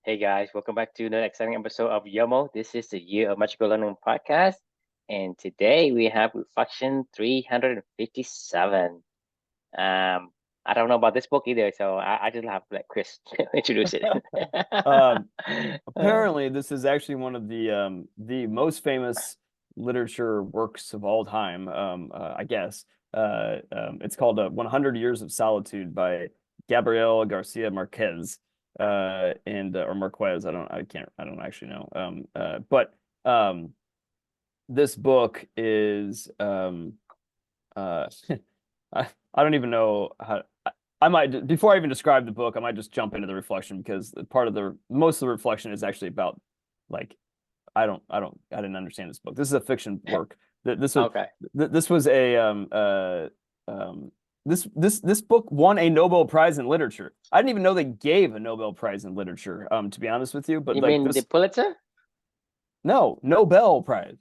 Hey guys, welcome back to another exciting episode of YOMO. This is the Year of Magical Learning podcast, and today we have reflection 357. I don't know about this book either, so I just have to let Chris introduce it. Um, Apparently, this is actually one of the most famous literature works of all time. I guess it's called "100 Years of Solitude" by Gabriel Garcia Marquez, and or Marquez. I don't actually know. But this book is I don't even know how. I might before I even describe the book, I might just jump into the reflection because most of the reflection is actually about like I didn't understand this book. This is a fiction work. This was Okay. this was a this book won a Nobel Prize in literature. I didn't even know they gave a Nobel Prize in literature, to be honest with you. But You like mean the this, Pulitzer? no, Nobel Prize.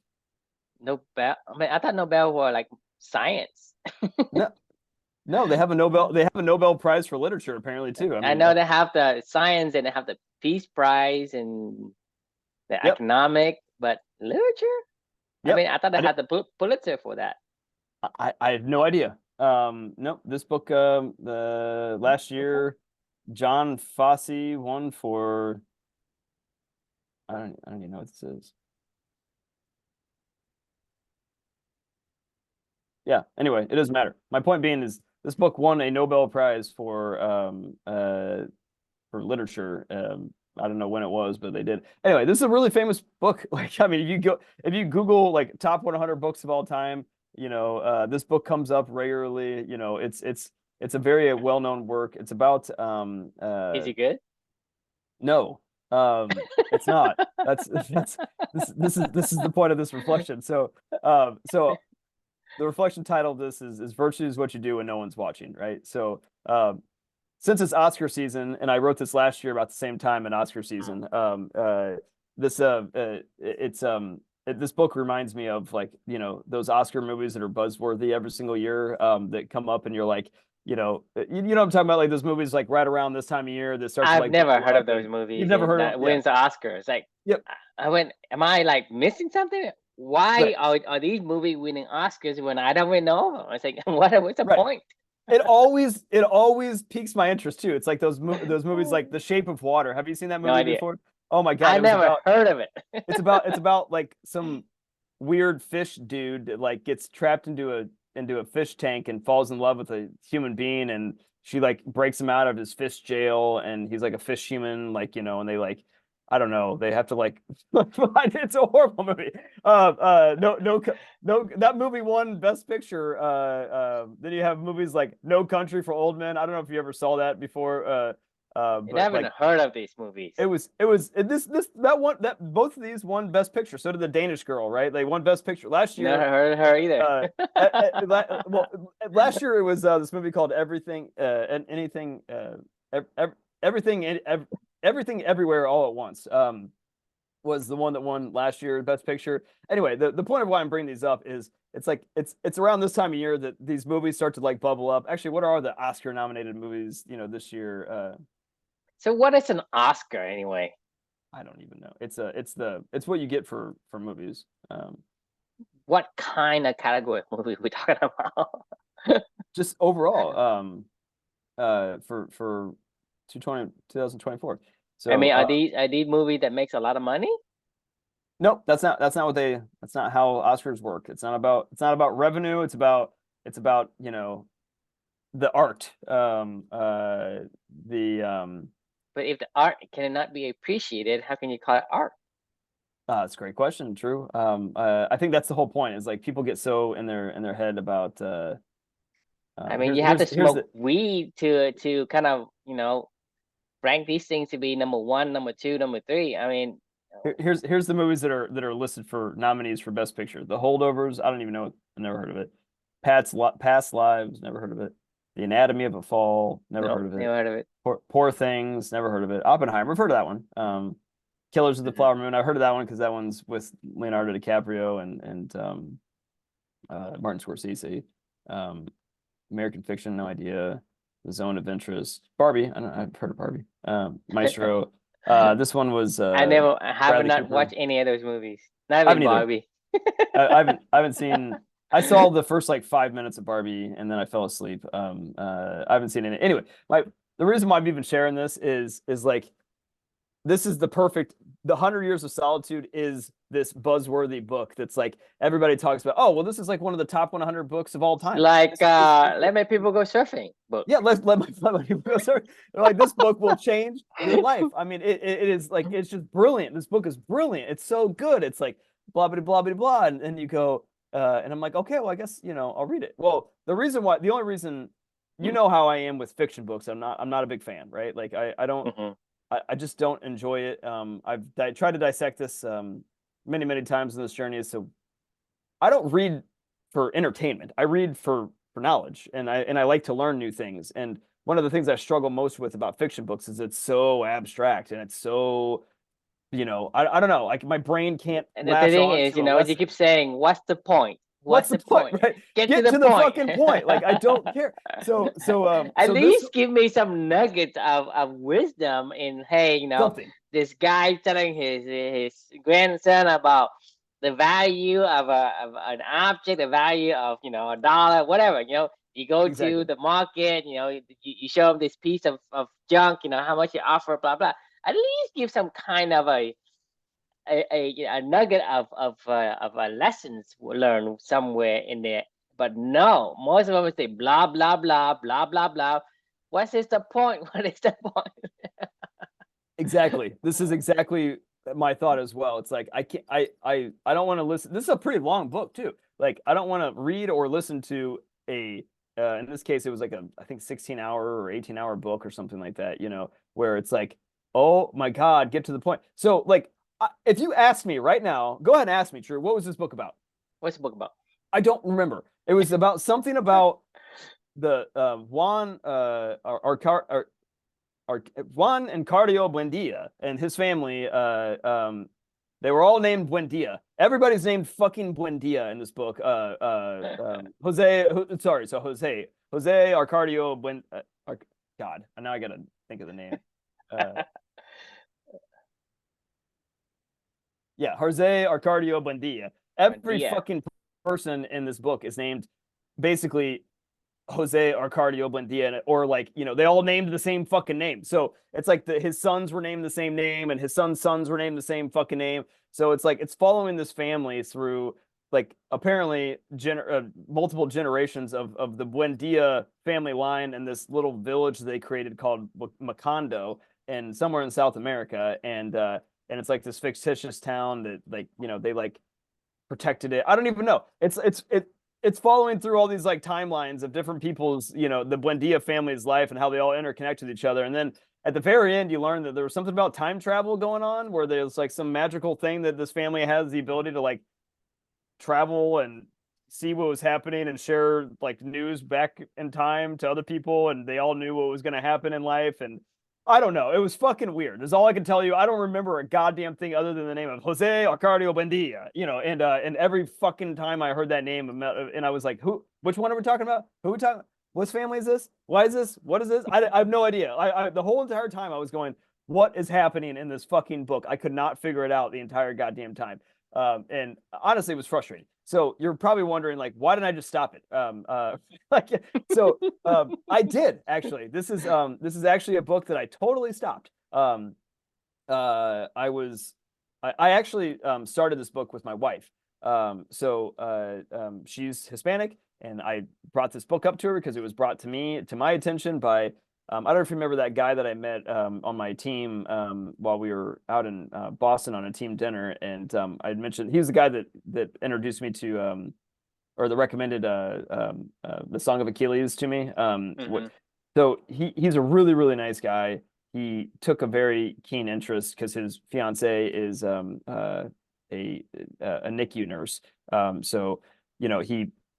Nobel? I mean, I thought Nobel were like science. No, no, they have a Nobel Prize for literature apparently too. I I mean, know they have the science and they have the Peace Prize and the yep, economic, but literature? I yep. mean, I thought they I did, had the Pulitzer for that. I have no idea. No, this book, the last year, John Fosse won for I don't even know what this is. Yeah. Anyway, it doesn't matter. My point being is this book won a Nobel Prize for literature. I don't know when it was, but they did. Anyway, this is a really famous book. Like, I mean, if you Google like top 100 books of all time, this book comes up regularly. It's a very well-known work. It's about Is he good? no, it's not. This is the point of this reflection. So the reflection title of this is virtue is what you do when no one's watching, right? So since it's Oscar season, and I wrote this last year about the same time in Oscar season, this it's this book reminds me of like those Oscar movies that are buzzworthy every single year, that come up and you're like, you know what I'm talking about, like those movies like right around this time of year that start to I've like blow never heard of up, those and you've movies never and heard of that them. Yeah. wins the Oscars. Like, Yep. I went, am I like missing something? Why Right. are these movies winning Oscars when I don't even know them? It's like, what's the Right. point? It always piques my interest too. It's like those movies like The Shape of Water. Have you seen that No movie idea. before? Oh my God, I it was never about heard of it. it's about like some weird fish dude that like gets trapped into a fish tank and falls in love with a human being, and she like breaks him out of his fish jail, and he's like a fish human, like, and they like, I don't know, they have to like it's a horrible movie. No, that movie won Best Picture. Then you have movies like No Country for Old Men. I don't know if you ever saw that before. I But never like heard of these movies. this that one that both of these won Best Picture. So did The Danish Girl, right? They won Best Picture last Never year. heard of her either. Uh, well, last year it was this movie called Everything and Anything, Everything, Everything Everywhere All at Once. Was the one that won last year Best Picture. Anyway, the point of why I'm bringing these up is it's around this time of year that these movies start to like bubble up. Actually, what are the Oscar nominated movies this year? So what is an Oscar anyway? I don't even know. It's what you get for movies. What kind of category of movie we talking about? Just overall, for 2024. I So mean, are these movies that makes a lot of money? nope, that's not how Oscars work. It's not about revenue. It's about the art. The But if the art cannot be appreciated, how can you call it art? It's a great question. True. I think that's the whole point. Is like people get so in their head about I mean, here's you have to here's the smoke weed to kind of rank these things to be number one, number two, number three. I mean, here's the movies that are listed for nominees for Best Picture. The Holdovers. I don't even know. I never heard of it. Past Lives. Never heard of it. The Anatomy of a Fall. Never no, heard of it. never heard of it. Poor Things. Never heard of it. Oppenheimer. I've heard of that one. Killers of the Flower Moon. I've heard of that one because that one's with Leonardo DiCaprio and Martin Scorsese. American Fiction, no idea. The Zone of Interest. Barbie. I've heard of Barbie. Maestro. This one was I have Bradley not Cooper. watched any of those movies. Not I even haven't either. Barbie. I haven't seen. I saw the first like 5 minutes of Barbie and then I fell asleep. I haven't seen any. Anyway, the reason why I'm even sharing this is like this is the perfect. The 100 Years of Solitude is this buzzworthy book that's like everybody talks about. Oh well, this is like one of the top 100 books of all time. Like It's Let My People Go Surfing book. yeah, let my people go. Sorry, like this book will change your life. I mean, it is like it's just brilliant. This book is brilliant. It's so good. It's like blah blah blah blah blah, and you go, and I'm like, okay, well, I guess I'll read it. Well, the only reason, how I am with fiction books. I'm not a big fan, right? Like I don't, Mhm. I just don't enjoy it. I've tried to dissect this many times in this journey. So I don't read for entertainment. I read for knowledge, and I like to learn new things. And one of the things I struggle most with about fiction books is it's so abstract and it's so I don't know, like my brain can't And the latch thing on is, to a you lesson. keep saying, "What's the point? What's What's the the point, point? right? Get to Get the to the point." fucking point. Like I don't care. At So this least give me some nuggets of wisdom in, hey, something this guy telling his grandson about the value of an object, the value of a dollar, whatever. You go to exactly. the market, you show him this piece of junk, how much you offer, blah blah. At least give some kind of a nugget of lessons learned somewhere in there. But no, most of them say blah blah blah blah blah blah. What is the point? What is the point? Exactly. This is exactly my thought as well. It's like I can't I don't want to listen. This is a pretty long book too. Like I don't want to read or listen to a in this case it was like a I think 16-hour or 18-hour book or something like that, where it's like, "Oh my God, get to the point." So like if you ask me right now, go ahead and ask me, True, what was this book about? What's the book about? I don't remember. It was about something about the Juan Juan Encardio Buendia and his family, they were all named Buendia. Everybody's named fucking Buendia in this book. Jose Arcadio God, and now I gotta think of the name. Yeah, Jose Arcadio Buendia. Every Yeah. fucking person in this book is named basically Jose Arcadio Buendia, or like, they all named the same fucking name. So it's like his sons were named the same name, and his sons were named the same fucking name. So it's like it's following this family through like apparently multiple generations of the Buendia family line and this little village they created called Macondo and somewhere in South America, and it's like this fictitious town that like they like protected it. I don't even know. It's following through all these like timelines of different people's, the Buendia family's life and how they all interconnect with each other. And then at the very end, you learn that there was something about time travel going on where there's like some magical thing that this family has the ability to like travel and see what was happening and share like news back in time to other people, and they all knew what was going to happen in life. And I don't know, it was fucking weird. That's all I can tell you. I don't remember a goddamn thing other than the name of Jose Arcadio Buendia, and every fucking time I heard that name, and I was like, which one are we talking about? Who are we talking? What family is this? Why is this? What is this? I have no idea. The whole entire time I was going, what is happening in this fucking book? I could not figure it out the entire goddamn time. And honestly, it was frustrating. So you're probably wondering, like, why didn't I just stop it? Like, so I did actually. This is actually a book that I totally stopped. I actually started this book with my wife. She's Hispanic, and I brought this book up to her because it was brought to my attention by I don't know if you remember that guy that I met on my team while we were out in Boston on a team dinner, and I mentioned he was the guy that introduced me to or that recommended the Song of Achilles to me. Mm-hmm. So he's a really really nice guy. He took a very keen interest because his fiance is a NICU nurse. So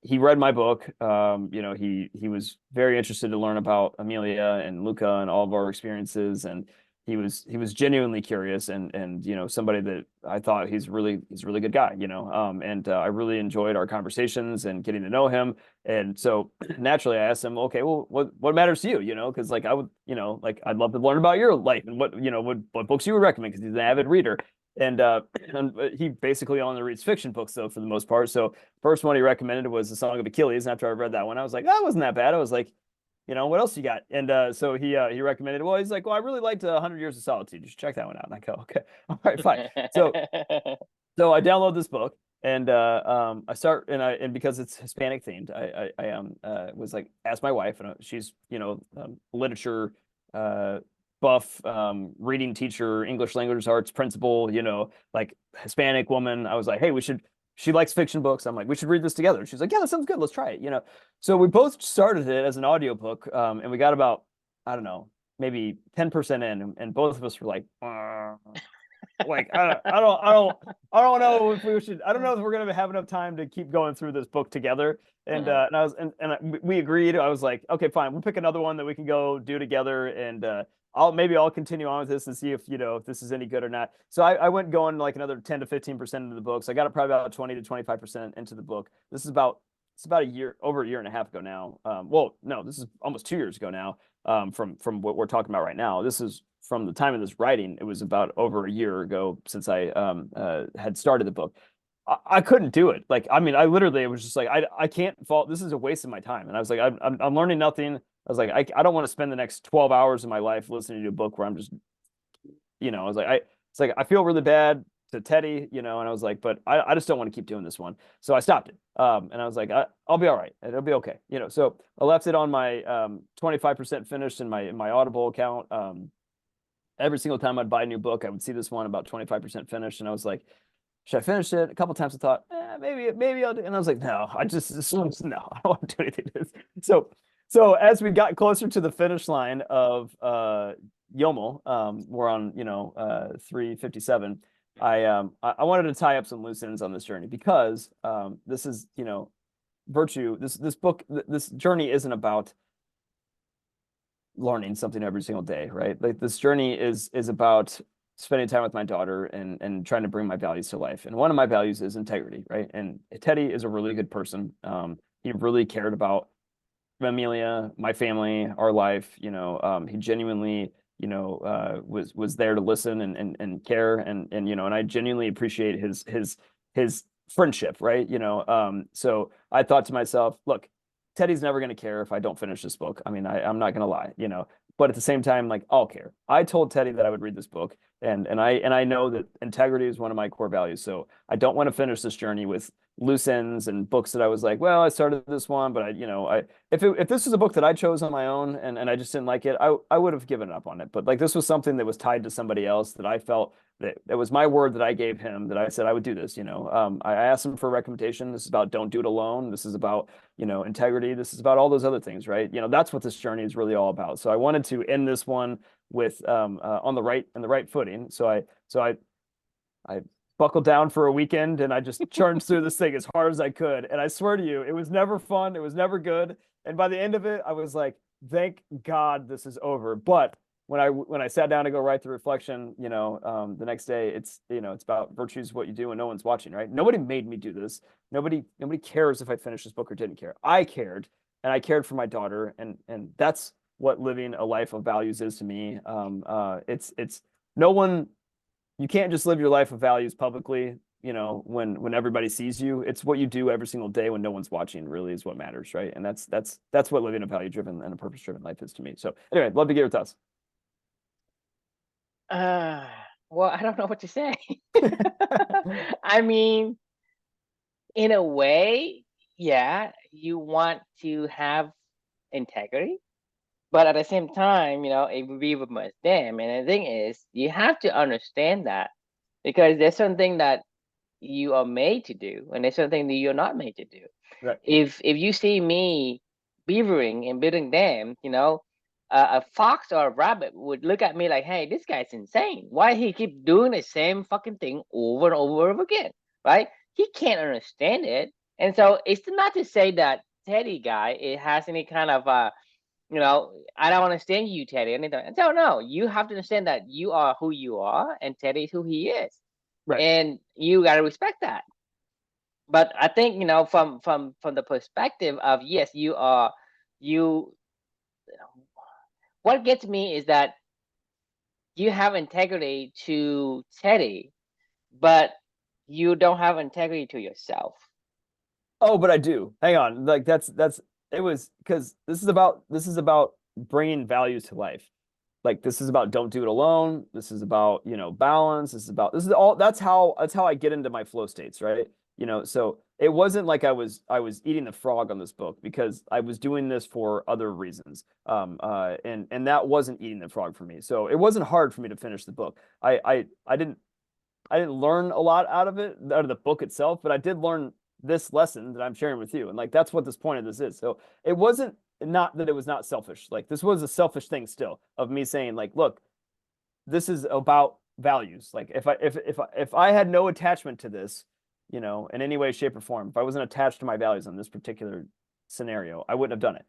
he read my book. He was very interested to learn about Amelia and Luca and all of our experiences, and he was genuinely curious, and somebody that I thought he's a really good guy, and I really enjoyed our conversations and getting to know him. And so naturally I asked him, okay, well, what matters to you, because like I would, like I'd love to learn about your life and what books you would recommend, because he's an avid reader. And he basically only reads fiction books though for the most part. So first one he recommended was The Song of Achilles, and after I read that one I was like, that wasn't that bad. I was like, what else you got? And so he recommended, well, he's like, well, I really liked 100 Years of Solitude. Just check that one out. And I go, okay, all right, fine. So I download this book, and I start, and because it's Hispanic themed, I was like, ask my wife, and she's literature buff, reading teacher, English language arts principal, like Hispanic woman. I was like, hey, she likes fiction books. I'm like, we should read this together. She's like, yeah, that sounds good. Let's try it. So we both started it as an audiobook, and we got about, I don't know, maybe 10% in, and both of us were like, like I don't know if we should. I don't know if we're gonna have enough time to keep going through this book together. And we agreed. I was like, okay, fine. We'll pick another one that we can go do together, and I'll continue on with this and see if if this is any good or not. So I went going like another 10 to 15% into the book. So I got it probably about 20 to 25% into the book. This is about a year, over a year and a half ago now. Well, no, this is almost 2 years ago now. From what we're talking about right now. This is from the time of this writing. It was about over a year ago since I had started the book. I couldn't do it. Like, I mean, I literally, it was just like, I can't fall. This is a waste of my time. And I was like, I'm learning nothing. I was like, I don't want to spend the next 12 hours of my life listening to a book where I'm just, I was like, it's like, I feel really bad to Teddy, and I was like, but I just don't want to keep doing this one. So I stopped it. And I was like, I'll be all right. It'll be okay. So I left it on my 25% finished in my Audible account. Every single time I'd buy a new book, I would see this one about 25% finished. And I was like, should I finish it? A couple times I thought, maybe I'll do. And I was like, no, no, I don't want to do anything to this. So as we got closer to the finish line of Yomo, we're on 357. I wanted to tie up some loose ends on this journey, because this is virtue. This book, this journey isn't about learning something every single day, right? Like, this journey is about spending time with my daughter and trying to bring my values to life. And one of my values is integrity, right? And Teddy is a really good person. He really cared about Amelia, my family, our life. He genuinely was there to listen and care, and I genuinely appreciate his friendship, right? So I thought to myself, look, Teddy's never going to care if I don't finish this book. I mean, I'm not going to lie, but at the same time, like, I'll care. I told Teddy that I would read this book, and I know that integrity is one of my core values. So I don't want to finish this journey with loose ends and books that I was like, well, I started this one, but if this was a book that I chose on my own, and I just didn't like it, I would have given up on it. But like, this was something that was tied to somebody else, that I felt that was my word that I gave him, that I said I would do this. I asked him for a recommendation. This is about don't do it alone. This is about integrity. This is about all those other things, right? That's what this journey is really all about. So I wanted to end this one with on the right footing. So I buckled down for a weekend, and I just churned through this thing as hard as I could. And I swear to you, it was never fun. It was never good. And by the end of it, I was like, thank God this is over. But when I sat down to go write the reflection, the next day, it's about virtues, what you do when no one's watching, right? Nobody made me do this. Nobody cares if I finished this book or didn't care. I cared, and I cared for my daughter, and that's what living a life of values is to me. It's no one. You can't just live your life of values publicly, when everybody sees you. It's what you do every single day when no one's watching really is what matters, right? And that's what living a value-driven and a purpose-driven life is to me. So anyway, love to get your thoughts. Well, I don't know what to say. I mean, in a way, yeah, you want to have integrity, but at the same time, we must them. And the thing is, you have to understand that, because there's something that you are made to do, and there's something that you're not made to do. Right. If you see me beavering and building dams, a fox or a rabbit would look at me like, hey, this guy's insane. Why he keep doing the same fucking thing over and over again, right? He can't understand it. And so it's not to say that Teddy guy, it has any kind of I don't understand you, Teddy. And no, you have to understand that you are who you are, and Teddy is who he is, Right. and you got to respect that. But I think from the perspective of yes, you are you. What gets me is that you have integrity to Teddy, but you don't have integrity to yourself. Oh, but I do. Hang on. Like that's it was because this is about bringing values to life. Like this is about don't do it alone. This is about, balance. This is all that's how I get into my flow states, right? So it wasn't like I was eating the frog on this book because I was doing this for other reasons. And that wasn't eating the frog for me. So it wasn't hard for me to finish the book. I didn't learn a lot out of the book itself, but I did learn this lesson that I'm sharing with you. And like that's what this point of this is. So it wasn't not that it was not selfish. Like this was a selfish thing still of me saying, like, look, this is about values. Like if I had no attachment to this, in any way, shape, or form, if I wasn't attached to my values in this particular scenario, I wouldn't have done it.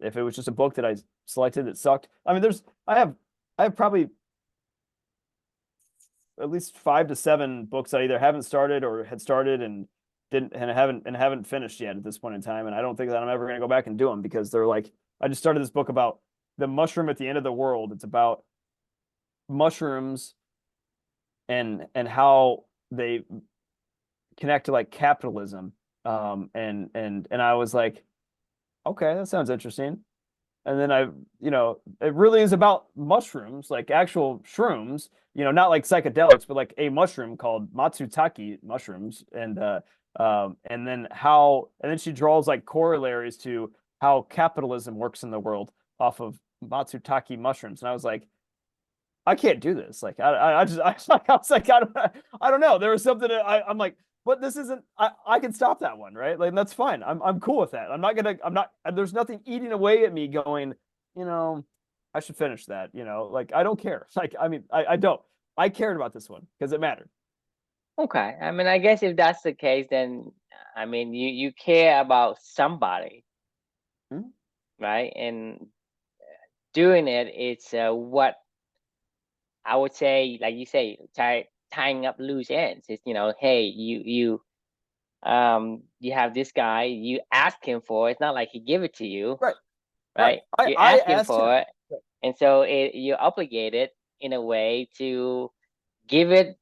If it was just a book that I selected that sucked. I mean, I have probably at least 5 to 7 books I either haven't started or had started and didn't and haven't finished yet at this point in time. And I don't think that I'm ever going to go back and do them because they're like, I just started this book about the mushroom at the end of the world. It's about mushrooms and how they connect to like capitalism. And I was like, okay, that sounds interesting. And then it really is about mushrooms, like actual shrooms, not like psychedelics, but like a mushroom called Matsutake mushrooms. And then she draws like corollaries to how capitalism works in the world off of Matsutake mushrooms. And I was like, I can't do this. Like, I was like, I don't know. There was something I'm like, but this isn't, I can stop that one, right? Like, that's fine. I'm cool with that. There's nothing eating away at me going, you know, I should finish that, like, I don't care. Like, I mean, I don't, I cared about this one because it mattered. Okay, I mean, I guess if that's the case, then I mean, you care about somebody, Hmm? right? And doing it, it's what I would say, like you say, tying up loose ends. It's hey, you have this guy, you ask him for it. It's not like he give it to you, Right, right. right? I You I ask him asked for him. it, and so you're obligated in a way to give it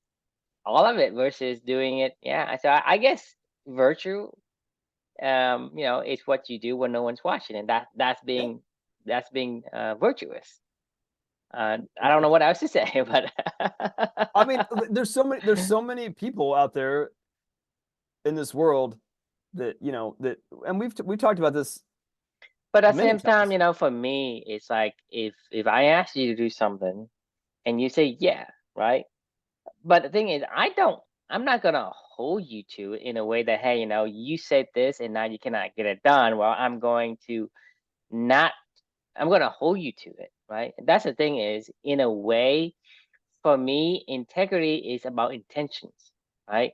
all of it versus doing it. Yeah, so I guess virtue, is what you do when no one's watching, and Yeah, that's being virtuous. I don't know right. what else to say, but I mean, there's so many people out there in this world that and we've talked about this but at the many same time, times. for me, it's like if I ask you to do something and you say yeah, right? But the thing is, I'm not gonna hold you to it in a way that hey, you said this and now you cannot get it done. Well, not. I'm gonna hold you to it, right? That's the thing is, in a way, for me, integrity is about intentions, right?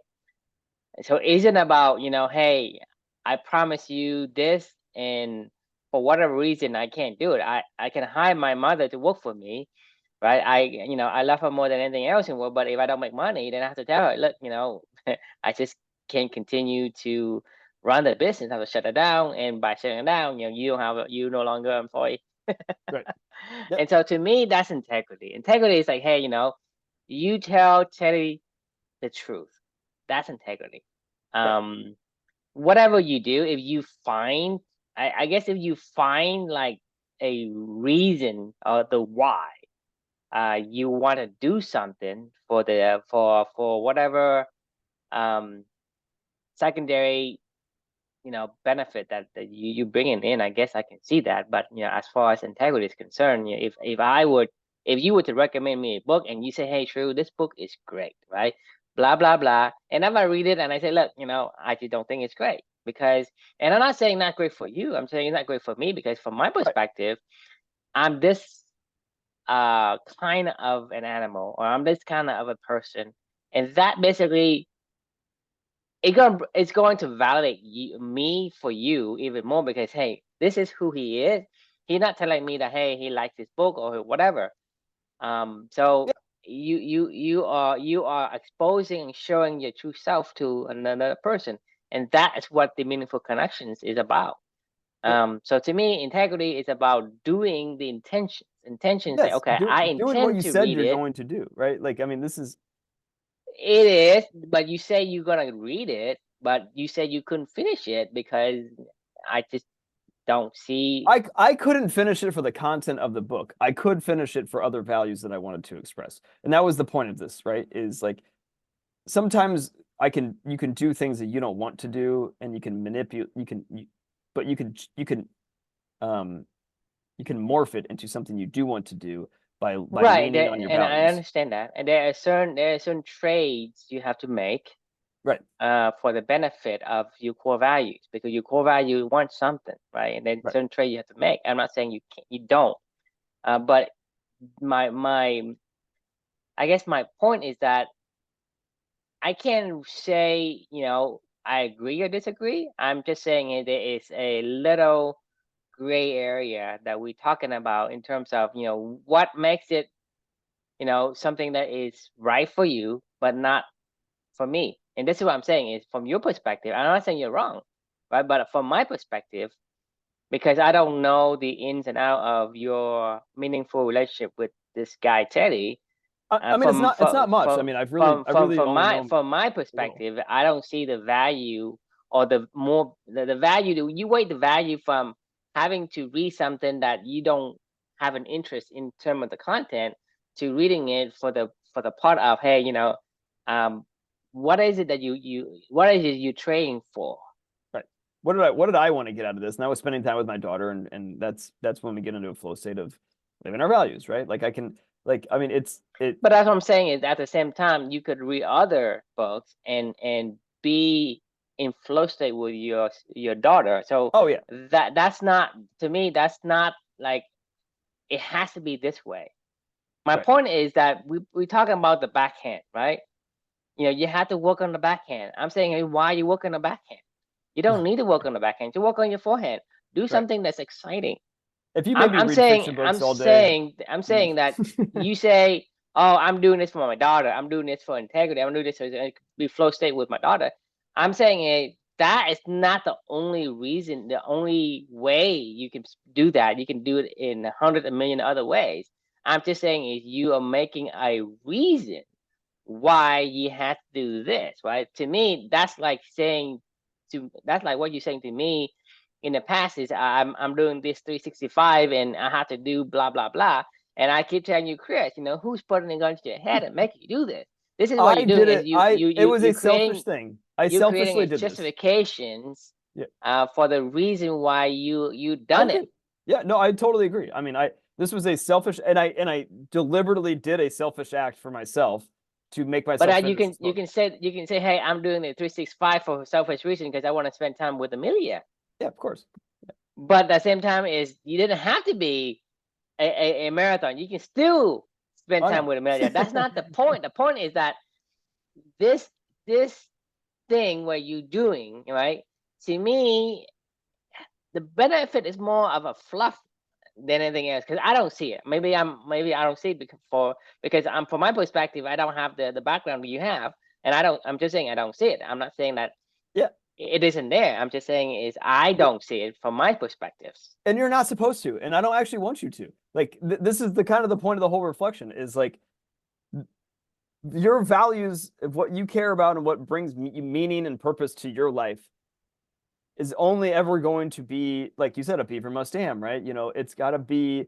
So it isn't about, hey, I promise you this, and for whatever reason I can't do it. I can hire my mother to work for me, right? I love her more than anything else in the world. But if I don't make money, then I have to tell her, look, I just can't continue to run the business. I have to shut it down, and by shutting it down, you no longer employee. Right. Yep. And so to me, that's integrity. Integrity is like, hey, you tell Teddy the truth. That's integrity. Right. Um, Whatever you do, if you find, I guess if you find like a reason or the why, you want to do something for whatever um secondary benefit that you bringing in. I guess I can see that. But as far as integrity is concerned, if you were to recommend me a book and you say, hey, True, this book is great, right? Blah blah blah, and if I read it and I say, look, I just don't think it's great because, and I'm not saying not great for you, I'm saying it's not great for me because from my Right. perspective, I'm this kind of an animal, or I'm this kind of a person, and that basically it's going to validate me for you even more because hey, this is who he is. He's not telling me that, hey, he likes this book or whatever. So you are exposing and showing your true self to another person, and that is what the meaningful connections is about. So to me, integrity is about doing the intentions. Intentions say, Yes, okay, I doing what intend you to said read you're it. going to do, right? Like, I mean, this is It is, but you say you're gonna read it, but you said you couldn't finish it because I just don't see. I couldn't finish it for the content of the book. I could finish it for other values that I wanted to express. And that was the point of this, right? Is like sometimes you can do things that you don't want to do and you can manipulate but um you can morph it into something you do want to do by Right, leaning on your and I values. understand that, and there are certain trades you have to make Right, for the benefit of your core values, because your core value wants something, right? And then right. certain trade you have to make. I'm not saying you can't, you don't, but my I guess my point is that I can't say, I agree or disagree. I'm just saying there is a little gray area that we're talking about in terms of, what makes it, something that is right for you, but not for me. And this is what I'm saying is, from your perspective, I'm not saying you're wrong, right? But from my perspective, because I don't know the ins and out of your meaningful relationship with this guy Teddy. I mean, it's not much. I mean, I really only know him From my a little. perspective, I don't see the value, or the value. You weigh the value from having to read something that you don't have an interest in terms of the content, to reading it for the part of, hey, um, what is it that what is it you trading for? Right. What did I want to get out of this? And I was spending time with my daughter, and that's when we get into a flow state of living our values, right? Like I can I mean it But that's what I'm saying is, at the same time, you could read other books and be in flow state with your daughter. So oh yeah. that's not, to me, that's not like it has to be this way. My Right. point is that we're talking about the backhand, right? You have to work on the backhand. I'm saying, hey, why you work on the backhand? You don't need to work on the backhand. You work on your forehand. Do Right. something that's exciting. If you made I'm me I'm read saying fiction I'm books all day, saying I'm you saying that you say, oh, I'm doing this for my daughter. I'm doing this for integrity. I'm doing this to be flow state with my daughter. I'm saying that is not the only reason, the only way you can do that. You can do it in 100 million other ways. I'm just saying is, you are making a reason why you have to do this, right? To me, that's like what you're saying to me in the past is, I'm doing this 365 and I have to do blah blah blah, and I keep telling you, Chris, who's putting a gun to your head and making you do this? This is what I you're did doing is it. It was a you're selfish creating thing. I you're creating selfishly a did this. justifications Yeah. for the reason why you I done it. did. Yeah, no, I totally agree. I mean, I this was a selfish and I deliberately did a selfish act for myself to make But myself you finish can this book. hey, I'm doing the 365 for selfish reason because I want to spend time with Amelia. Yeah, of course. But at the same time, is you didn't have to be a marathon. You can still spend I time know. with Amelia. That's not the point. The point is that this this thing where you doing, right? To me, the benefit is more of a fluff than anything else, because I don't see it. Maybe I don't see it because I'm, from my perspective, I don't have the background you have, and I'm just saying I don't see it. I'm not saying that Yeah. it isn't there. I'm just saying is I Yeah. don't see it from my perspectives. And you're not supposed to, and I don't actually want you to. Like this is the kind of the point of the whole reflection is like your values of what you care about and what brings meaning and purpose to your life is only ever going to be, like you said, a beaver must dam, right? It's got to be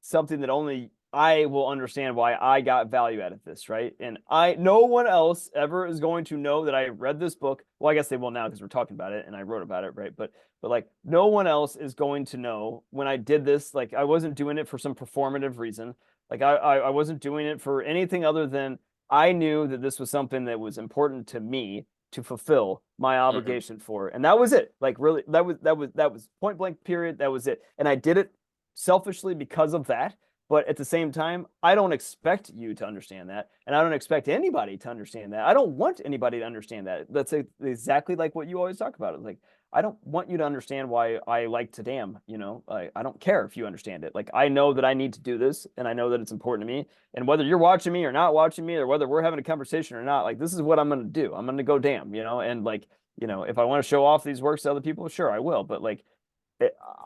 something that only I will understand why I got value out of this, right? And no one else ever is going to know that I read this book. Well, I guess they will now because we're talking about it and I wrote about it, right? But like no one else is going to know when I did this. Like I wasn't doing it for some performative reason. Like I wasn't doing it for anything other than I knew that this was something that was important to me to fulfill my Mm-hmm. obligation for, and that was it. Like really, that was point blank period. That was it, and I did it selfishly because of that. But at the same time, I don't expect you to understand that. And I don't expect anybody to understand that. I don't want anybody to understand that. That's exactly like what you always talk about. It's like, I don't want you to understand why I like to damn, I don't care if you understand it. Like, I know that I need to do this and I know that it's important to me. And whether you're watching me or not watching me, or whether we're having a conversation or not, like, this is what I'm going to do. I'm going to go damn, and like, if I want to show off these works to other people, sure, I will. But like,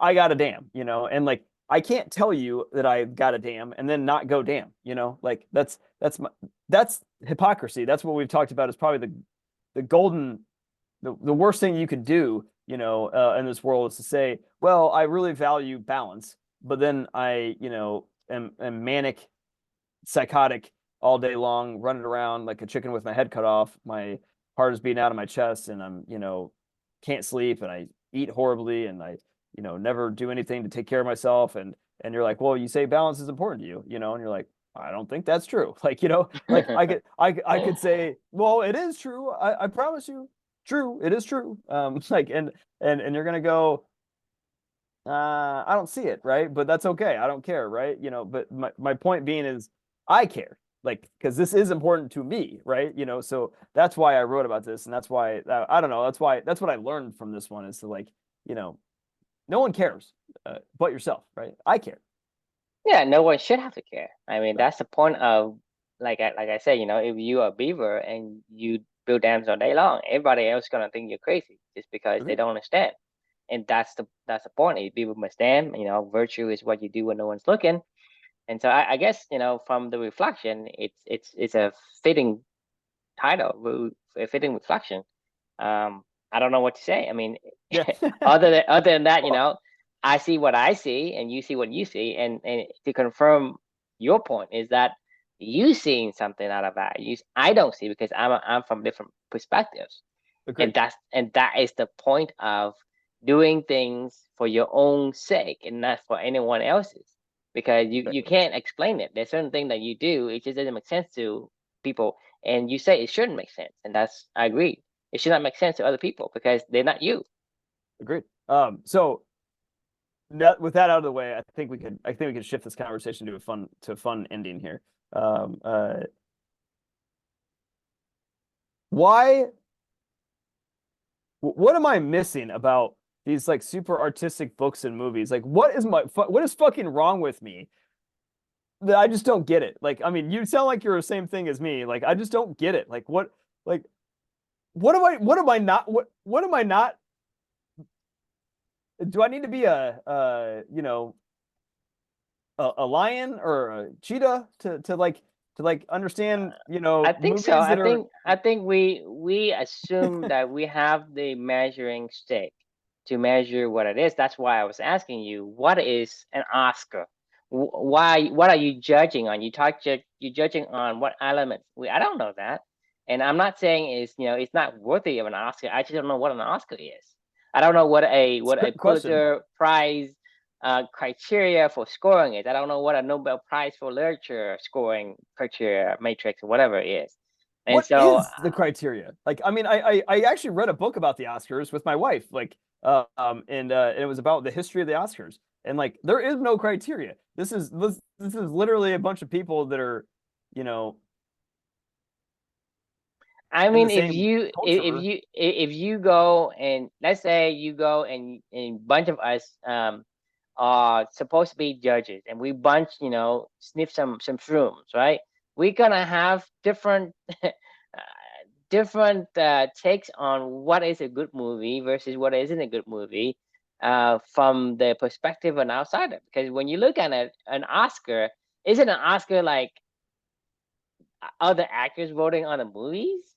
I got a damn, and like, I can't tell you that I got a damn and then not go damn, like that's hypocrisy. That's what we've talked about is probably the golden, the worst thing you could do, in this world is to say, well, I really value balance, but then I, am manic, psychotic all day long, running around like a chicken with my head cut off. My heart is beating out of my chest, and I'm, can't sleep, and I eat horribly, and I, never do anything to take care of myself. And you're like, well, you say balance is important to you, and you're like, I don't think that's true. Like, like I could say, well, it is true. I promise you, true, it is true. Like, and you're gonna go, I don't see it, right? But that's okay. I don't care, right? But my point being is I care, like, because this is important to me, right? So that's why I wrote about this, and that's why I don't know. That's what I learned from this one is to, like, no one cares but yourself, right? I care. Yeah, no one should have to care. I mean, Right. that's the point of, like I said, if you are a beaver and you build dams all day long, everybody else is gonna think you're crazy just because they Agreed. don't understand. And that's the point. Beaver must dam. Virtue is what you do when no one's looking. And so I guess, from the reflection, it's a fitting title, a fitting reflection. I don't know what to say. I mean, Yeah. other than that, Well, I see what I see and you see what you see, and to confirm your point is that you seeing something out of that I don't see because I'm from different perspectives, and agreed. that is the point of doing things for your own sake and not for anyone else's, because you Right. can't explain it. There's certain things that you do, it just doesn't make sense to people, and you say it shouldn't make sense, and I agree. It should not make sense to other people because they're not you. Agreed. So with that out of the way, I think we could shift this conversation to a fun ending here. Um, uh, why? What am I missing about these like super artistic books and movies? Like, what is fucking wrong with me that I just don't get it? Like, I mean, you sound like you're the same thing as me. Like, I just don't get it. Like, what am I not? Do I need to be a lion or a cheetah to understand, I think so. movies I that are think I think we assume that we have the measuring stick to measure what it is. That's why I was asking you, what is an Oscar? Why? What are you judging on? You're judging on what elements? I don't know that, and I'm not saying it's not worthy of an Oscar. I just don't know what an Oscar is. I don't know it's a what a great question. Pulitzer Prize criteria for scoring it. I don't know what a Nobel Prize for literature scoring criteria matrix or whatever it is. And What so, is the criteria? Like, I mean, I actually read a book about the Oscars with my wife, like, and it was about the history of the Oscars, and like, there is no criteria. This is literally a bunch of people that are, you know, I in the mean, same culture. if you go and let's say you go and a bunch of us are supposed to be judges, and we bunch sniff some shrooms, right? We're gonna have different different takes on what is a good movie versus what isn't a good movie, from the perspective of an outsider. Because when you look at an Oscar, isn't an Oscar like other actors voting on the movies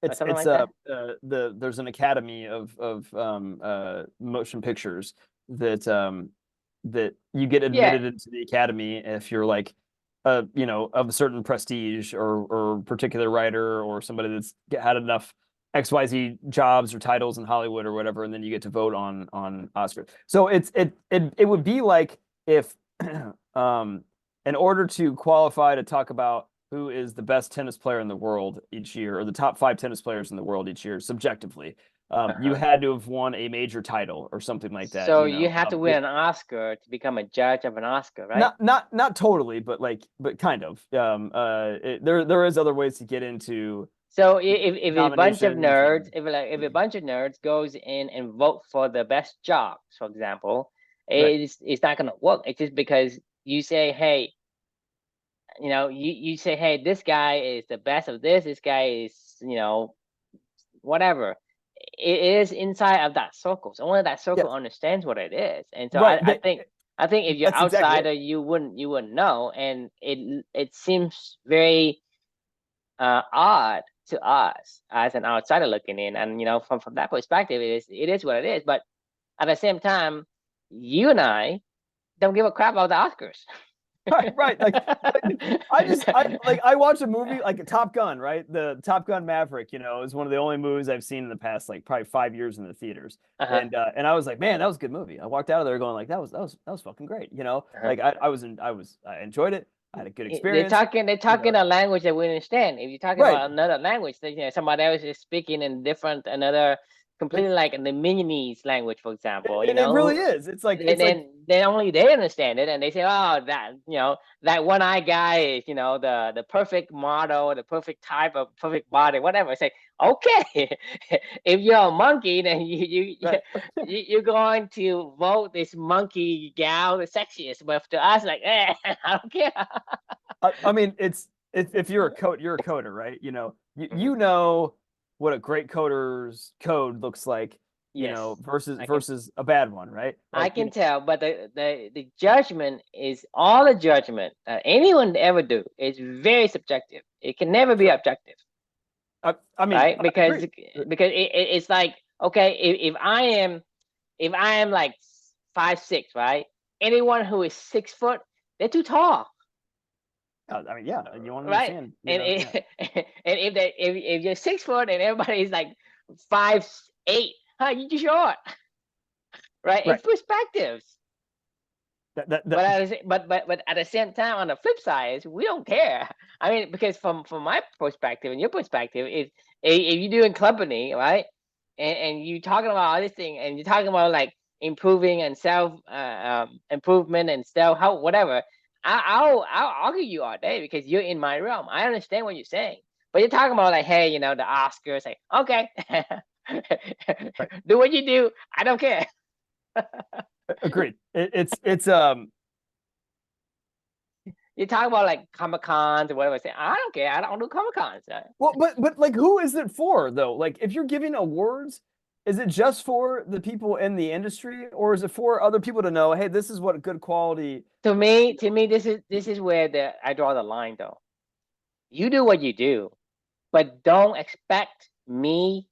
or It's something it's like that? there's an academy of motion pictures that you get Yeah, admitted into the academy if you're like of a certain prestige or particular writer or somebody that's had enough XYZ jobs or titles in Hollywood or whatever, and then you get to vote on Oscar. So it would be like if um in order to qualify to talk about who is the best tennis player in the world each year, or the top 5 tennis players in the world each year, subjectively, you uh-huh. had to have won a major title or something like that. So you have to win an Oscar to become a judge of an Oscar, right? Not totally, but kind of. There is other ways to get into So if a bunch of nominations nerds, and if a bunch of nerds goes in and vote for the best jobs, for example, right. it's not gonna work. It's just because you say, hey, you say, hey, this guy is the best of this. This guy is, whatever. It is inside of that circle. So only that circle Yes. understands what it is. And so Right. I think if you're That's exactly outsider, it. you wouldn't know. And it seems very odd to us as an outsider looking in. And from that perspective, it is what it is. But at the same time, you and I don't give a crap about the Oscars. Right. Like I watched a movie like Top Gun, right? The Top Gun Maverick, is one of the only movies I've seen in the past like probably 5 years in the theaters. Uh-huh. And I was like, man, that was a good movie. I walked out of there going like that was fucking great. Uh-huh. Like I enjoyed it. I had a good They're experience. talking a language that we understand. If you're talking Right. about another language, somebody else is speaking in another Like completely like the Mingyanese language, for example, it really is. It's like then only they understand it, and they say, oh, that one-eyed guy is the perfect model, the perfect type of perfect body, whatever. It's like, okay, if you're a monkey, then right. you're going to vote this monkey gal the sexiest, but to us, like, I don't care. I mean, it's if you're you're a coder, right? You know what a great coder's code looks like, Yes, versus I can a bad one, right? I Like, can tell, but the judgment is all the judgment that anyone ever do is very subjective. It can never be sure. objective, I mean, right? I Because agree. it's like, okay, if I am like 5'6", right? Anyone who is 6 foot, they're too tall, I mean, yeah, and you want to right? understand, And yeah, and if you're 6 foot and everybody is like 5'8", you're too short, right? right. It's perspectives. That But at the same time, on the flip side, is we don't care. I mean, because from my perspective and your perspective, if you're doing company, right, and you talking about all this thing, and you're talking about like improving and self improvement and self help, whatever, I'll argue you all day because you're in my realm. I understand what you're saying, but you're talking about like, hey, the Oscars, like, okay, right. do what you do. I don't care. Agreed. It's You talk about like Comic Cons or whatever. Say, I don't care. I don't do Comic Cons. well, but like, who is it for though? Like, if you're giving awards, is it just for the people in the industry, or is it for other people to know, hey, this is what good quality? To me, this is where I draw the line, though. You do what you do, but don't expect me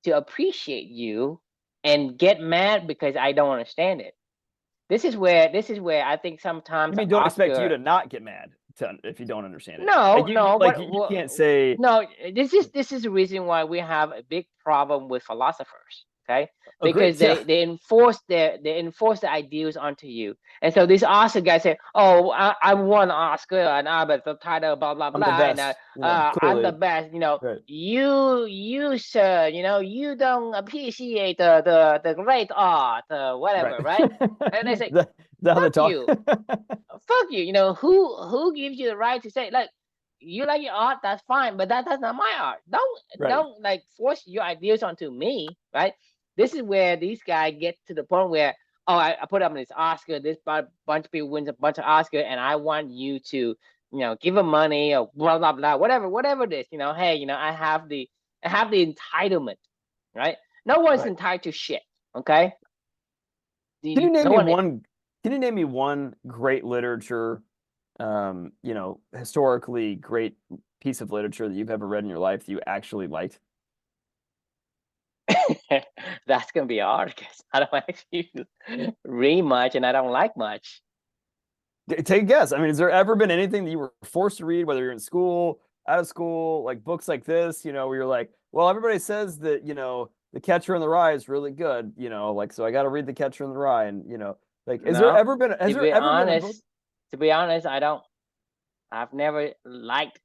to appreciate you and get mad because I don't understand it. This is where I think I sometimes mean, don't expect you Oscar. to not get mad if you don't understand it. No, Like no. you can't say No. This is the reason why we have a big problem with philosophers. Okay, because agreed. Yeah, they enforce the ideals onto you, and so these Oscar guys say, "Oh, I won Oscar and I got the title, blah blah I'm the blah, and best. I'm the Clearly, best." right. You sir, you don't appreciate the great art, Right. whatever, right? And they say, The how they "Fuck talk. you." Fuck you. Who gives you the right to say, like, you like your art, that's fine, but that's not my art. Don't Right. don't like force your ideas onto me, right? This is where these guys get to the point where, oh, I put up this Oscar, this bunch of people wins a bunch of Oscar, and I want you to, give them money or blah blah blah, whatever it is. Hey, I have the entitlement, right? No one's Right. entitled to shit. Okay. Can you name No me one. one? Can you name me one great literature, historically great piece of literature that you've ever read in your life that you actually liked? That's gonna be hard because I don't actually read much and I don't like much. Take a guess. I mean, has there ever been anything that you were forced to read, whether you're in school, out of school, like books like this, where you're like, well, everybody says that, The Catcher in the Rye is really good, like, so I got to read The Catcher in the Rye. And, like, No, has to there be ever been a book? honest, to be honest, I don't. I've never liked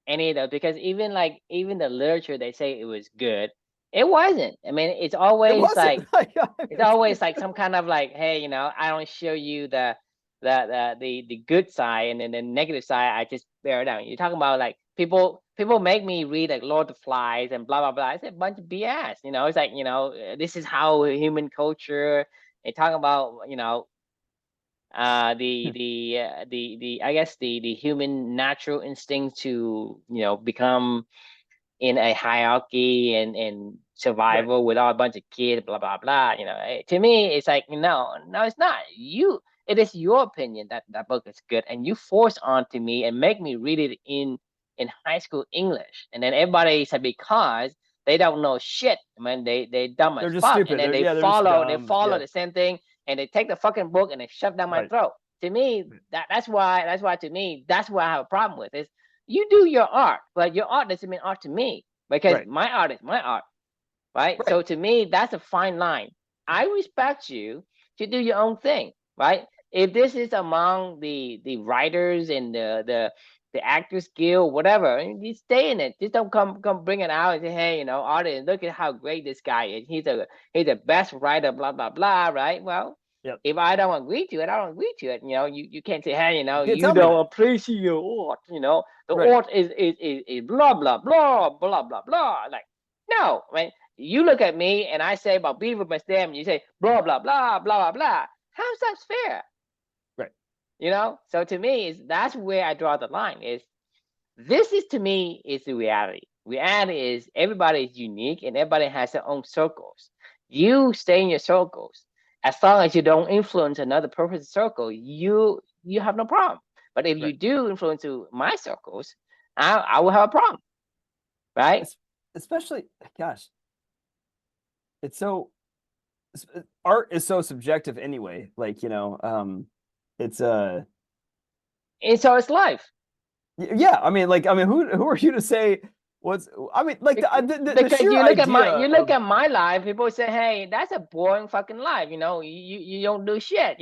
any of those because even the literature they say it was good, it wasn't. I mean, it's It always wasn't. like Like, I it's mean, always like some kind of like, hey, I don't show you the good side, and then the negative side I just bear it down. You're talking about like people make me read like Lord of the Flies and blah blah blah. It's a bunch of BS. It's like this is how human culture. They talk about the I guess the human natural instinct to become in a hierarchy and Right. survival with all a bunch of kids, blah blah blah. To me, it's like no, it's not. It is your opinion that that book is good, and you force onto me and make me read it in high school English, and then everybody said because they don't know shit. I mean, they dumb as They're just fuck, and stupid. then They're just they dumb. follow Yeah. the same thing, and they take the fucking book and they shove down my Right. throat. To me, that's why to me that's what I have a problem with is you do your art, but your art doesn't mean art to me because Right. my art is my art, right? Right. So to me, that's a fine line. I respect you to do your own thing, right? If this is among the writers and the actors guild, whatever, you stay in it. Just don't come bring it out and say, hey, artist, look at how great this guy is. He's the best writer, blah blah blah, right? Well, Yep. if I don't agree to it, I don't agree to it. You can't say, hey, You can't you tell me don't that. appreciate your art. The Right. art is blah blah blah blah blah blah. Like, no, man. You look at me and I say about Beaver must damn, and you say blah blah blah blah blah blah. How's that fair? Right. So to me, that's where I draw the line. This is to me is the reality. Reality is everybody is unique and everybody has their own circles. You stay in your circles. As long as you don't influence another person's circle, you have no problem. But if you Right. do influence to my circles, I will have a problem, right? Especially, gosh, it's so art is so subjective anyway. Like, it's And so it's life. yeah. I mean, who are you to say what's? I mean, like the Because sheer you idea look of at my life, people say, "Hey, that's a boring fucking life." You don't do shit.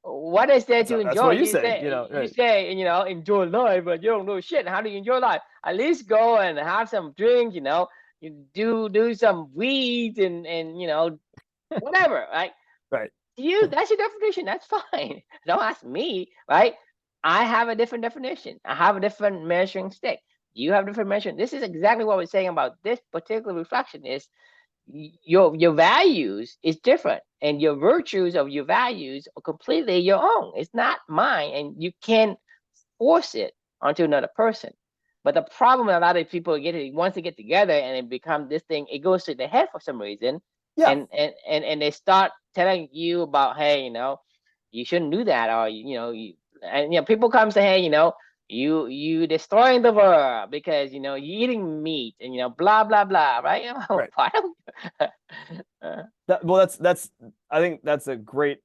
What is there to that's enjoy? what you say. You Right. say enjoy life, but you don't do shit. How do you enjoy life? At least go and have some drink. You do some weeds and whatever, right? Right. That's your definition. That's fine. Don't ask me, right? I have a different definition. I have a different measuring stick. You have a different measuring. This is exactly what we're saying about this particular reflection is your values is different and your virtues of your values are completely your own. It's not mine, and you can't force it onto another person. But the problem a lot of people once they get together and it becomes this thing, it goes to the head for some reason, Yeah. and they start telling you about, hey, you shouldn't do that, or people come say, hey, you destroying the world because you eating meat and blah blah blah, right? Right. Why don't Well, that's. I think that's a great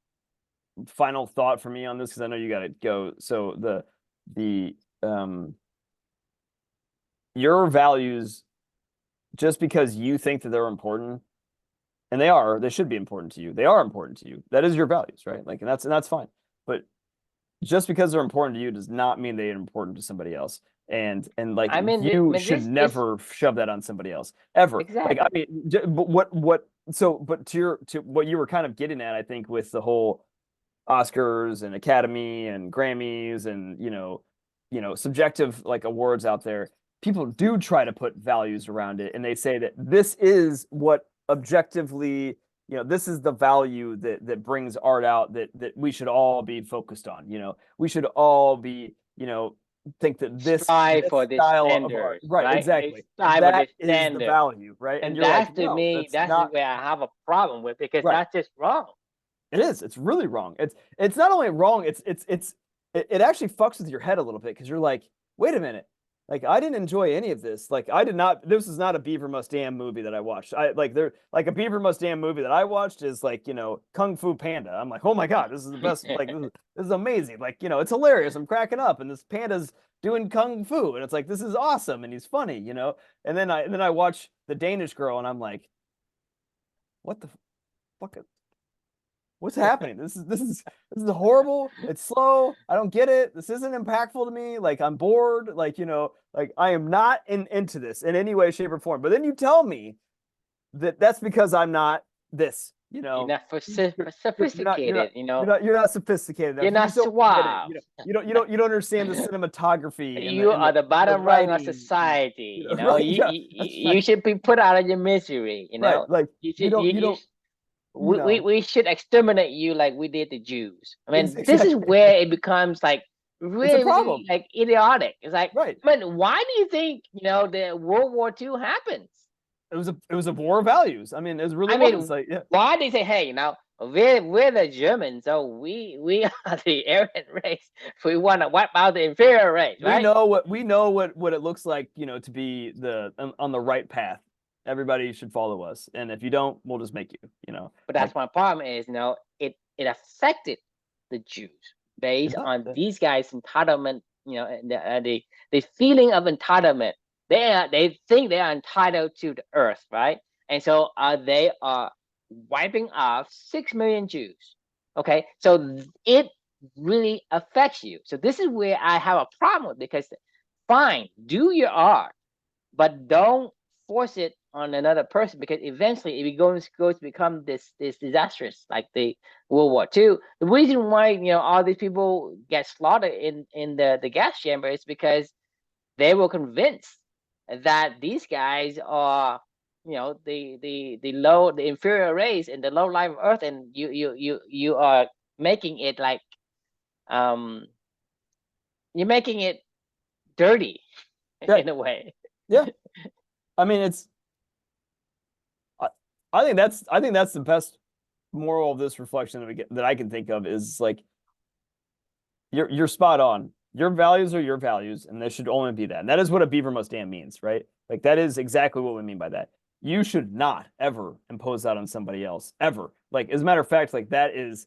final thought for me on this because I know you got to go. So the your values, just because you think that they're important, and they should be important to you. They are important to you. That is your values, right? Like, and that's fine. But just because they're important to you does not mean they are important to somebody else. And like I you mean should this never shove that on somebody else ever. Like, I exactly. mean, but but to what you were kind of getting at, I think, with the whole Oscars and Academy and Grammys and subjective like awards out there, people do try to put values around it, and they say that this is what objectively, this is the value that brings art out that we should all be focused on. We should all be, think that Strive this for this style of art, standards, right? right? Exactly. Strive for That this is the standard. value, right? And And you're like, that's to no, me, that's that's not where I have a problem with, because right. that's just wrong. It is. It's really wrong. It's not only wrong. It actually fucks with your head a little bit because you're like, wait a minute. Like, I didn't enjoy any of this. Like, I did not. This is not a Beaver Must Dam movie that I watched. Like a Beaver Must Dam movie that I watched is like, Kung Fu Panda. I'm like, oh my god, this is the best. Like, this is amazing. Like, it's hilarious. I'm cracking up, and this panda's doing kung fu, and it's like, this is awesome, and he's funny. And then I watch The Danish Girl, and I'm like, what the fuck? What's happening? This is horrible. It's slow. I don't get it. This isn't impactful to me. Like, I'm bored. Like, like I am not into this in any way, shape, or form. But then you tell me that that's because I'm not this. You You're know, not you're sophisticated, you know. you're not sophisticated enough. You're You not just don't get it. suave. You don't understand the cinematography You and are the the bottom rung of writing. society, you know. Right? Yeah, that's You right. should be put out of your misery, you Right. know. Like you don't you know We should exterminate you like we did the Jews. I mean, this is exactly. where it becomes like It's a really problem. like idiotic. It's like, Right. I mean, why do you think, you know, the World War II happens? It was a war of values. I mean, it really I was. mean, Like, yeah. why they say, hey, you know, we're the Germans, so we are the Aryan race. We want to wipe out the inferior race, right? We know what it looks like, you know, to be on the right path. Everybody should follow us, and if you don't, we'll just make you. You know, But like that's my problem is, you know, it affected the Jews it based does. on these guys' entitlement, you know, and the feeling of entitlement. They think they are entitled to the earth, right? And so they are wiping off 6 million Jews. Okay, so it really affects you. So this is where I have a problem with, because fine, do your art, but don't force it on another person, because eventually it goes to become this disastrous like the World War II. The reason why, you know, all these people get slaughtered in the gas chamber is because they were convinced that these guys are, you know, the inferior race and the low life of Earth, and you are making it like um you're making it dirty Yeah, in a way. yeah. I mean, I, I think that's the best moral of this reflection that I can think of is like you're spot on. Your values are your values, and they should only be that. And that is what a beaver must dam means, right? Like that is exactly what we mean by that. You should not ever impose that on somebody else, ever. Like, as a matter of fact, like that is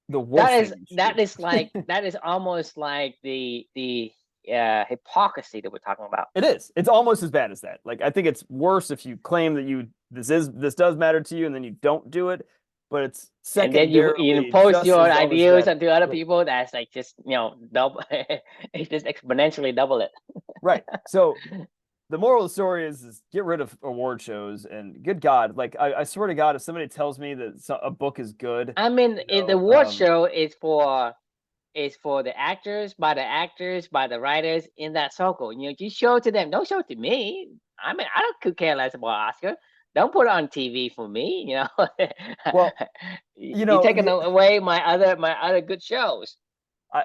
the worst thing you should do. That is almost like the hypocrisy that we're talking about. It is. It's almost as bad as that. Like, I think it's worse if you claim that this does matter to you and then you don't do it, but it's And then you secondarily impose just your as almost as ideas bad. onto other people. That's like just, you know, double. It's just exponentially double it. Right. So the moral of the story is get rid of award shows and good God, like I swear to God, if somebody tells me that a book is good, I mean, you the know, award show is for the actors, by the writers in that circle. You know, you show it to them. Don't show it to me. I mean, I don't could care less about Oscar. Don't put it on TV for me. You know, well, you you're know, taking away my other good shows. I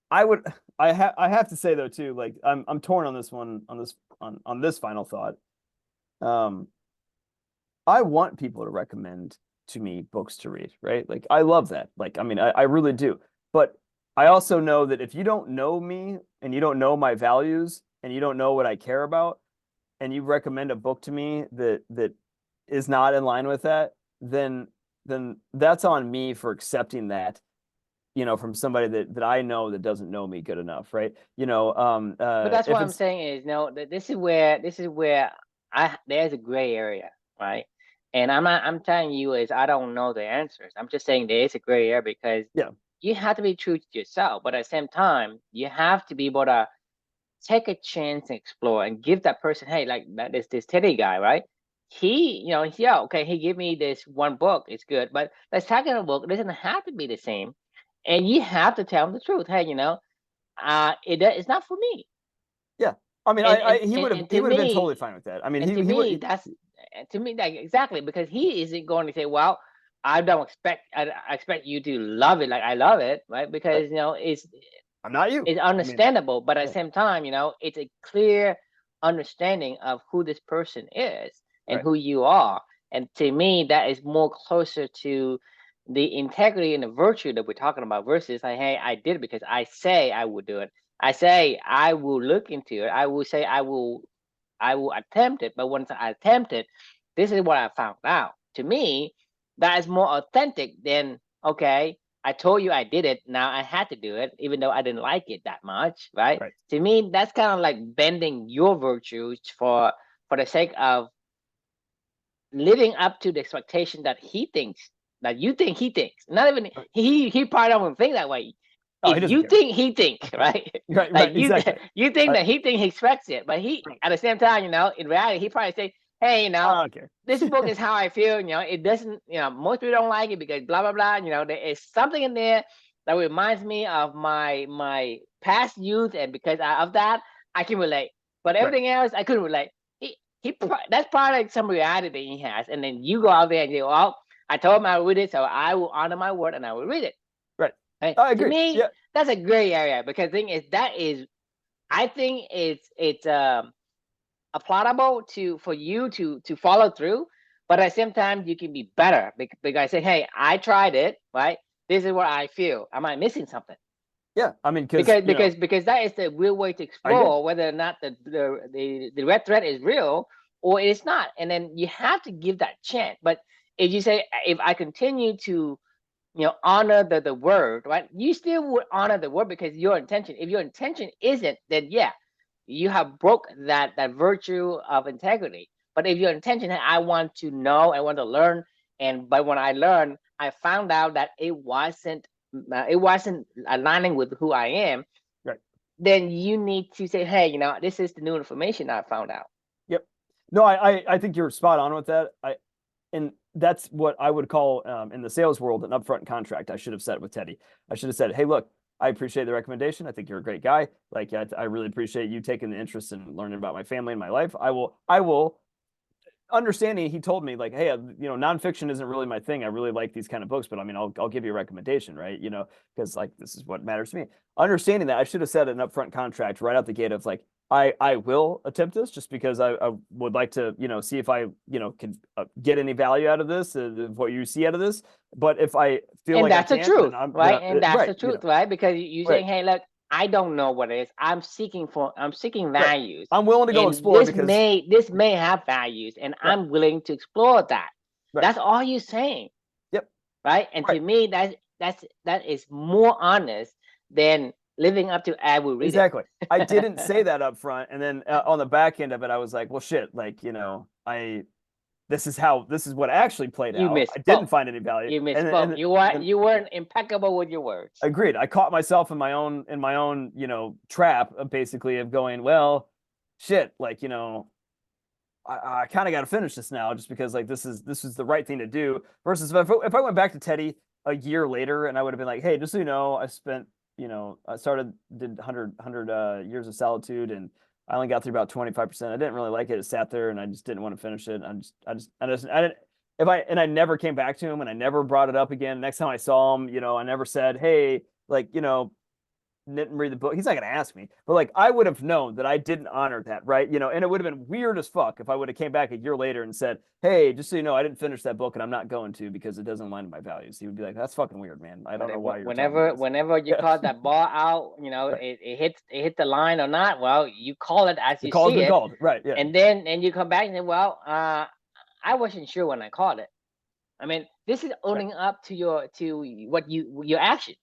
I would I have to say though too, like I'm torn on this one on this final thought. Um, I want people to recommend to me books to read, right? Like I love that. Like I mean, I really do. But I also know that if you don't know me and you don't know my values and you don't know what I care about, and you recommend a book to me that is not in line with that, then that's on me for accepting that, you know, from somebody that I know that doesn't know me good enough, right? You know, But that's if what I'm it's saying is, no, this is where I there's a gray area, right? And I'm telling you is I don't know the answers. I'm just saying there is a gray area because yeah, you have to be true to yourself, but at the same time, you have to be able to take a chance and explore and give that person, hey, like that is this Teddy guy, right? He, you know, yeah, okay, he gave me this one book, it's good, but the second book doesn't have to be the same, and you have to tell him the truth. Hey, you know, it's not for me. yeah. I mean, and and he and to would have been totally me fine with that. I mean, and to he me would that's to me that exactly, because he isn't going to say, well, I don't expect I expect you to love it like I love it, right? right. Because, you know, I'm not you. it's I mean, understandable, but at the yeah, same time, you know, it's a clear understanding of who this person is and right. who you are. And to me, that is more closer to the integrity and the virtue that we're talking about versus like, hey, I did it because I say I will do it. I say I will look into it. I will say I will attempt it, but once I attempt it, this is what I found out. To me, that is more authentic than, okay, I told you I did it. Now I had to do it, even though I didn't like it that much, right? Right. To me, that's kind of like bending your virtues for the sake of living up to the expectation that he thinks, that you think he thinks. Not even Right. he probably don't even think that way. Oh, he if doesn't you care. think he think, right? Right, Like right, exactly. you think I, that he expects it, but he right. at the same time, in reality, he probably say, hey, I don't care. this book is how I feel. It doesn't. Most people don't like it because blah blah blah. There is something in there that reminds me of my past youth, and because of that, I can relate. But Right, everything else, I couldn't relate. That's probably some reality that he has, and then you go out there and you go, well, I told him I would read it, so I will honor my word and I will read it. right. Right? I To agree. me, Yeah, that's a gray area because the thing is I think it's applaudable for you to follow through, but at the same time you can be better because I say, hey, I tried it, right? This is what I feel. Am I missing something? yeah. I mean, because Because that is the real way to I agree. explore whether or not the red thread is real or it's not, and then you have to give that chance. But if you say, if I continue to honor the word, right, you still would honor the word because your intention, if your intention isn't, then yeah, you have broke that virtue of integrity. But if your intention is, I want to know, I want to learn, but when I learned, I found out that it wasn't aligning with who I am, Right. then you need to say, hey, this is the new information I found out. Yep. No, I think you're spot on with that. And that's what I would call in the sales world an upfront contract. I should have said it with Teddy. I should have said, hey, look, I appreciate the recommendation. I think you're a great guy. Like, I really appreciate you taking the interest in learning about my family and my life. I will understanding he told me like, hey, nonfiction isn't really my thing. I really like these kind of books, but I mean, I'll give you a recommendation, right? Because like this is what matters to me. Understanding that, I should have said an upfront contract right out the gate of like, I will attempt this just because I would like to see if I can get any value out of this, what you see out of this. But if I feel And like I that's the can't, truth, then right? And that's right, the truth, right? Because you right, saying, hey, look, I don't know what it is. I'm seeking right. values. I'm willing to go And explore this because may this may have values, and right, I'm willing to explore that. right, That's all you're saying, yep, right? And right. to me, that is more honest than living up to I will read it. Exactly. I didn't say that up front, and then on the back end of it, I was like, "Well, shit! Like, I this is what actually played You out. I didn't misspoke. find any value, You and misspoke. and then You weren't impeccable with your words. agreed. I caught myself in my own trap of basically of going, well, shit, like I kind of got to finish this now just because like this is the right thing to do. Versus if I went back to Teddy a year later and I would have been like, hey, just so you know, I spent I did 100 years of solitude and I only got through about 25%. I didn't really like it. It sat there and I just didn't want to finish it. I didn't. If I never came back to him and I never brought it up again. Next time I saw him, I never said, hey, like, didn't read the book. He's not going to ask me, but like I would have known that I didn't honor that, right? And it would have been weird as fuck if I would have came back a year later and said, "Hey, just so you know, I didn't finish that book and I'm not going to because it doesn't align with my values." He would be like, "That's fucking weird, man. I don't know why you're telling me this." Whenever you Yeah, call that ball out, right. it hit the line or not. Well, you call it as The you call's see been it, called, right? Yeah, and you come back and say, well, I wasn't sure when I called it. I mean, this is right, owning up to your actions.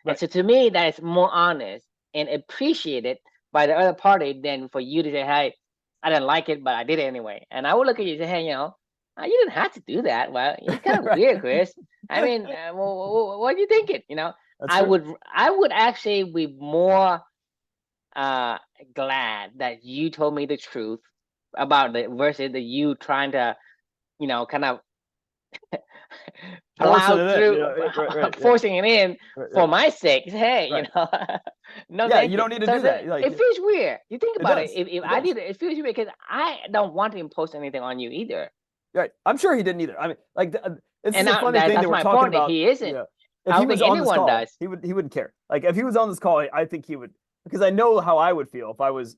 And right, so to me, that is more honest and appreciated by the other party than for you to say, hey, I didn't like it, but I did it anyway. And I would look at you and say, hey, you didn't have to do that. Well, it's kind of right. weird, Chris. I mean, what are you thinking? That's I true. would actually be more uh glad that you told me the truth about the versus the you trying to kind of Force it plow in, through, right, right, yeah, forcing it in right, for right, my sake. Hey, right. no, Yeah, thank you you. don't need to So do that. Like it feels weird. You think it about it. does, If it I does. did it, it feels weird because I don't want to impose anything on you either. Right. I'm sure he didn't either. I mean, like this is And a funny thing that that's we're my talking point. That about. he isn't. Yeah. If I he don't was think on this anyone call, does. he wouldn't care. Like if he was on this call, I think he would because I know how I would feel if I was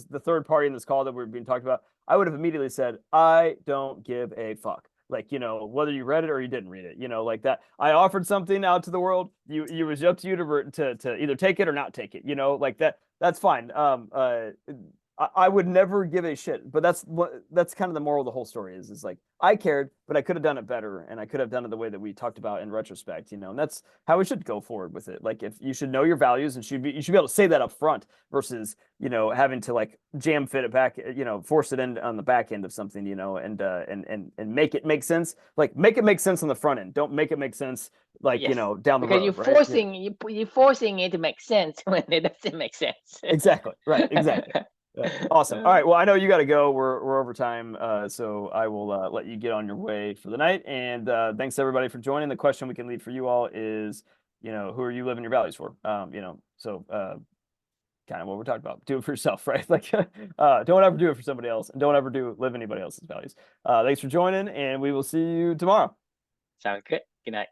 the third party in this call that we're being talked about. I would have immediately said, I don't give a fuck. Like, whether you read it or you didn't read it, like that. I offered something out to the world. You was up to you to either take it or not take it, like that. That's fine. I would never give a shit. But that's kind of the moral of the whole story is like I cared, but I could have done it better, and I could have done it the way that we talked about in retrospect, and that's how we should go forward with it. Like if you should know your values and you should be able to say that up front versus having to like jam fit it back, force it in on the back end of something, and make it make sense. Like make it make sense on the front end. Don't make it make sense like Yes, down the because road, right? you're forcing it to make sense when it doesn't make sense. Exactly. Right. Exactly. Awesome. All right. Well, I know you got to go. We're over time, so I will let you get on your way for the night. And thanks everybody for joining. The question we can leave for you all is, who are you living your values for? So kind of what we're talking about. Do it for yourself, right? Like, don't ever do it for somebody else, and don't ever live anybody else's values. Thanks for joining, and we will see you tomorrow. Sounds good. Good night.